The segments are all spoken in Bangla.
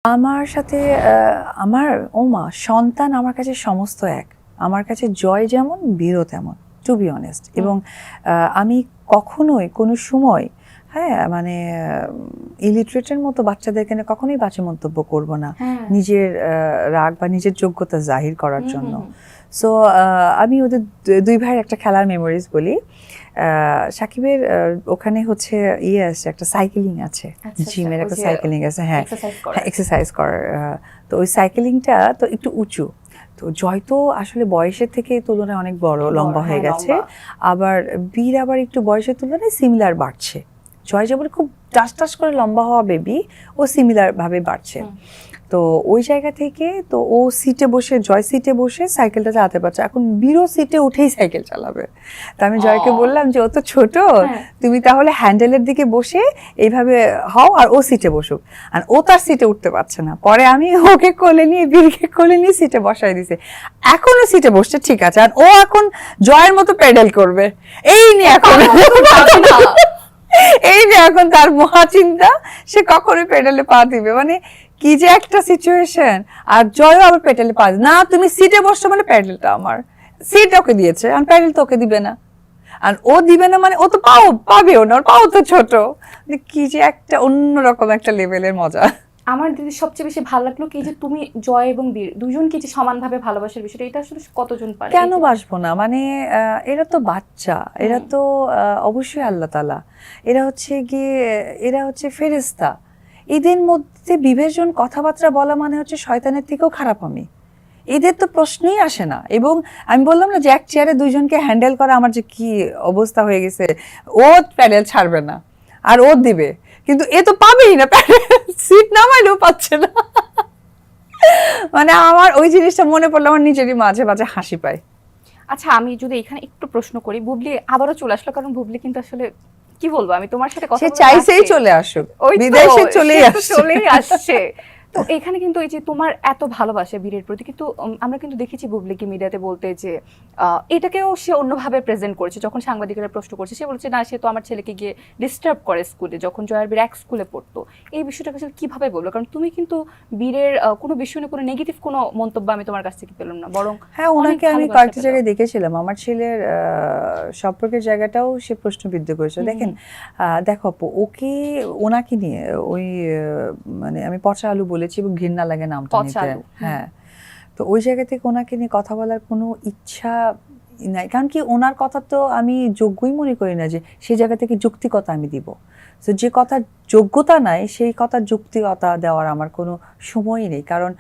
আমার সাথে আমার মা সন্তান আমার কাছে সমস্ত এক। আমার কাছে জয় যেমন বীরও তেমন, টু বি অনেস্ট। এবং আমি কখনোই কোনো সময় মানে ইলিটারেটের মতো বাচ্চাদেরকে কখনোই বাজে মন্তব্য করব না নিজের রাগ বা নিজের যোগ্যতা জাহির করার জন্য। সো আমি ওদের দুই ভাইয়ের একটা খেলার মেমোরিজ বলি। সাকিবের ওখানে হচ্ছে আছে, একটা সাইকেলিং আছে, জিমের একটা সাইকেলিং আছে, এক্সারসাইজ করার। তো ওই সাইকেলিংটা তো একটু উঁচু, তো জয় তো আসলে বয়সের থেকে তুলনায় অনেক বড়, লম্বা হয়ে গেছে। আবার বীর আবার একটু বয়সের তুলনায় সিমিলার বাড়ছে। জয় যেমন খুব টাস করে লম্বা হওয়া বেবি, ও সিমিলার ভাবে বাড়ছে। তো ওই জায়গা থেকে তো ও সিটে বসে, জয় সিটে বসে সাইকেলটা চালাতে পারছে। এখন বীরও সিটে উঠেই সাইকেল চালাবে। তা আমি জয়কে বললাম যে ও তো ছোট, তুমি তাহলে হ্যান্ডেলের দিকে বসে এইভাবে হও আর ও সিটে বসুক। আর ও তার সিটে উঠতে পারছে না। পরে আমি ওকে কোলে নিয়ে, বীরকে কোলে নিয়ে সিটে বসাই দিছে। এখনো সিটে বসছে, ঠিক আছে। আর ও এখন জয়ের মতো প্যাডেল করবে। এই নিয়ে এখন এখন তার মহা চিন্তা, সে কখনোই পেডালে পা দিবে। মানে কি যে একটা সিচুয়েশন। আর জয়ও আবার পেডালে পা দিবে না, তুমি সিটে বসছো মানে প্যাডেলটা আমার। সিট ওকে দিয়েছে, আর প্যাডেল তো ওকে দিবে না। আর ও দিবে না মানে ও তো পাবেও না, ওর পাও তো ছোট। কি যে একটা অন্যরকম একটা লেভেলের মজা। আমার দিদি সবচেয়ে বেশি ভালো লাগলো কি যে তুমি জয় এবং বীর দুজনকে যে সমানভাবে ভালোবাসার বিষয়টা, এটা আসলে কতজন পারে? কেন বাসবো না, মানে এরা তো বাচ্চা, এরা তো অবশ্যই আল্লাহ তাআলা, এরা হচ্ছে ফেরেশতা। এদের মধ্যে বিভাজন কথাবার্তা বলা মানে হচ্ছে শয়তানের থেকেও খারাপ আমি। এদের তো প্রশ্নই আসে না। এবং আমি বললাম না যে এক চেয়ারে দুইজনকে হ্যান্ডেল করা আমার যে কি অবস্থা হয়ে গেছে। ও প্যাডেল ছাড়বে না আর ও দিবে, কিন্তু এ তো পাবেই না, সিট নামাইলেও পাচ্ছে না। মানে আমার ওই জিনিসটা মনে পড়লে আমার নিজেরই মাঝে মাঝে হাসি পায়। আচ্ছা, আমি যদি এখানে একটু প্রশ্ন করি, বুবলি আবারও চলে আসলো, কারণ বুবলি কিন্তু আসলে কি বলবো, আমি তোমার সাথে কথা বলতে চাইছেই চলে আসুক, বিদেশে চলেই আসছে। তো এখানে কিন্তু এই যে তোমার এত ভালোবাসা বীরের প্রতি, কিন্তু আমরা কিন্তু দেখেছি বুবলিকে মিডিয়াতে বলতে যে এটাকেও সে অন্যভাবে প্রেজেন্ট করেছে। যখন সাংবাদিকরা প্রশ্ন করছে, সে বলছে না, সে তো আমার ছেলেকে গিয়ে ডিস্টার্ব করে স্কুলে, যখন জয়ার বীর এক স্কুলে পড়তো। এই বিষয়টাকে আসলে কিভাবে বলবো? কারণ তুমি কিন্তু বীরের কোনো বিষয় নিয়ে কোনো নেগেটিভ কোনো মন্তব্য আমি তোমার কাছ থেকে পেলাম না, বরং ওনাকে আমি কয়েকটা জায়গায় দেখেছিলাম। আমার ছেলের সম্পর্কের জায়গাটাও সে প্রশ্নবিদ্ধ করেছে। দেখো আপু, ওনাকে নিয়ে ওই মানে আমি পচা আলু বলেছি এবং ঘৃণা লাগে নামটা নিতে। তো ওই জায়গা থেকে ওনাকে নিয়ে কথা বলার কোনো ইচ্ছা নাই, কারণ কি ওনার কথা তো আমি যোগ্যই মনে করি না যে সেই জায়গা থেকে যৌক্তিকতা আমি দিব। তো যে কথার যোগ্যতা নাই সেই কথার যৌক্তিকতা দেওয়ার আমার কোনো সময়ই নেই। কারণ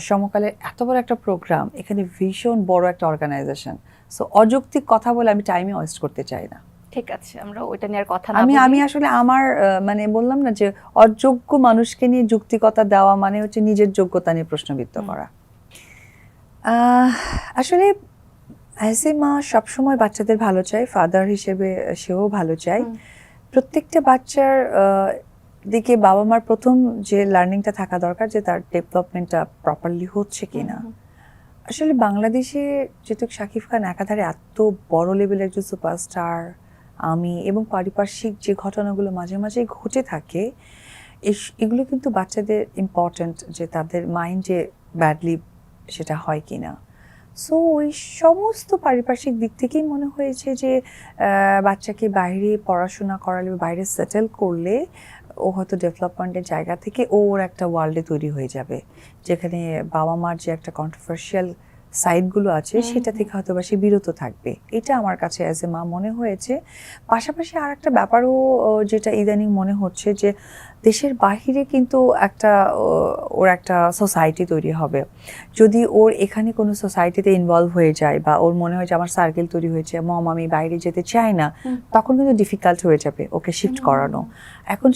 সমকালের এত বড় একটা প্রোগ্রাম, এখানে ভীষণ বড় একটা অর্গানাইজেশন। সো অযৌক্তিক কথা বলে আমি টাইমে ওয়েস্ট করতে চাই না। ঠিক আছে, আমরা ওইটা নিয়ে কথা না আমি আসলে আমার মানে বললাম না যে অযোগ্য মানুষকে নিয়ে যুক্তিকতা দেওয়া মানে হচ্ছে নিজের যোগ্যতা নিয়ে প্রশ্নবিদ্ধ করা। আসলে অ্যাজ এ মা সবসময় বাচ্চাদের ভালো চাই, ফাদার হিসেবে সেও ভালো চাই। প্রত্যেকটা বাচ্চার দিকে বাবা মার প্রথম যে লার্নিংটা থাকা দরকার যে তার ডেভেলপমেন্টটা প্রপারলি হচ্ছে কিনা। আসলে বাংলাদেশে যেহেতু শাকিব খান একাধারে এত বড় লেভেলের একজন সুপারস্টার, আমি এবং পারিপার্শ্বিক যে ঘটনাগুলো মাঝে মাঝে ঘটে থাকে, এগুলো কিন্তু বাচ্চাদের ইম্পর্ট্যান্ট, যে তাদের মাইন্ডে ব্যাডলি সেটা হয় কিনা। সো ওই সমস্ত পারিপার্শ্বিক দিক থেকেই মনে হয়েছে যে বাচ্চাকে বাইরে পড়াশোনা করালে, বাইরে সেটেল করলে ও হয়তো ডেভেলপমেন্টের জায়গা থেকে ওর একটা ওয়ার্ল্ডে তৈরি হয়ে যাবে, যেখানে বাবা মার যে একটা কন্ট্রোভার্সিয়াল সাইডগুলো আছে সেটা থেকে হয়তো বা সে বিরত থাকবে। এটা আমার কাছে অ্যাজ এ মা মনে হয়েছে। পাশাপাশি আর একটা ব্যাপারও যেটা ইদানিং মনে হচ্ছে যে দেশের বাহিরে কিন্তু ওর একটা সোসাইটি তৈরি হবে। যদি ওর এখানে কোনো সোসাইটিতে ইনভলভ হয়ে যায় বা ওর মনে হয় যে আমার সার্কেল তৈরি হয়েছে, মম আমি বাইরে যেতে চাই না, তখন কিন্তু ডিফিকাল্ট হয়ে যাবে ওকে শিফট করানো। এখন